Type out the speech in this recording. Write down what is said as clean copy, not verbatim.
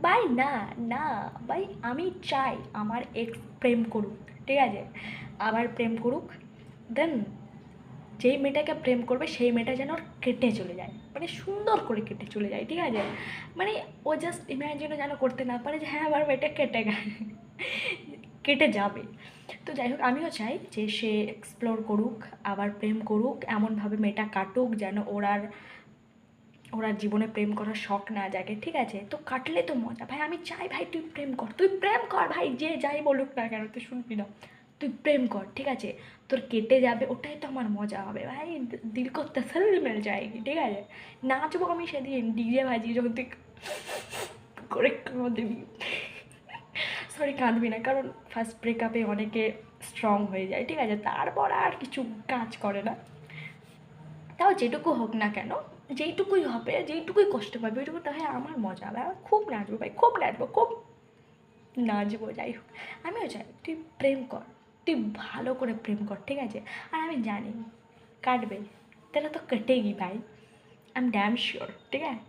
ভাই না না ভাই, আমি চাই আমার এক্স প্রেম করুক, ঠিক আছে, আবার প্রেম করুক, দেন যেই মেয়েটাকে প্রেম করবে সেই মেয়েটা যেন ওর কেটে চলে যায়, মানে সুন্দর করে কেটে চলে যায়, ঠিক আছে, মানে ও জাস্ট ইম্যাজিনও যেন করতে না পারে যে হ্যাঁ আমার মেয়েটা কেটে গেছে, কেটে যাবে। তো যাই হোক, আমিও চাই যে সে এক্সপ্লোর করুক, আবার প্রেম করুক, এমনভাবে মেয়েটা কাটুক যেন ওরা জীবনে প্রেম করার শখ না জাগে, ঠিক আছে, তো কাটলে তো মজা ভাই, আমি চাই ভাই তুই প্রেম কর, তুই প্রেম কর ভাই, যে যাই বলুক না কেন তুই শুনবি না, তুই প্রেম কর, ঠিক আছে, তোর কেটে যাবে, ওটাই তো আমার মজা হবে ভাই, দিল কো তসল্লি মিল যায়গি, ঠিক আছে, নাচবো আমি সেদিন ডিজে বাজিয়ে যখন তুই করে কাঁদবি, সরি কাঁদবি না, কারণ ফার্স্ট ব্রেকআপে অনেকে স্ট্রং হয়ে যায়, ঠিক আছে, তারপর আর কিছু কাজ করে না, তাও যেটুকু হোক না কেন, যেইটুকুই হবে, যেইটুকুই কষ্ট পাবে ওইটুকু তাহলে আমার মজা হবে, আমার খুব নাচবো ভাই, খুব নাচবো, খুব নাচবো, যাই হোক, আমিও চাই তুই প্রেম কর, তুই ভালো করে প্রেম কর, ঠিক আছে, আর আমি জানি কাটবে, তাহলে তো কেটেগি ভাই, আই এম ড্যাম শিওর, ঠিক আছে।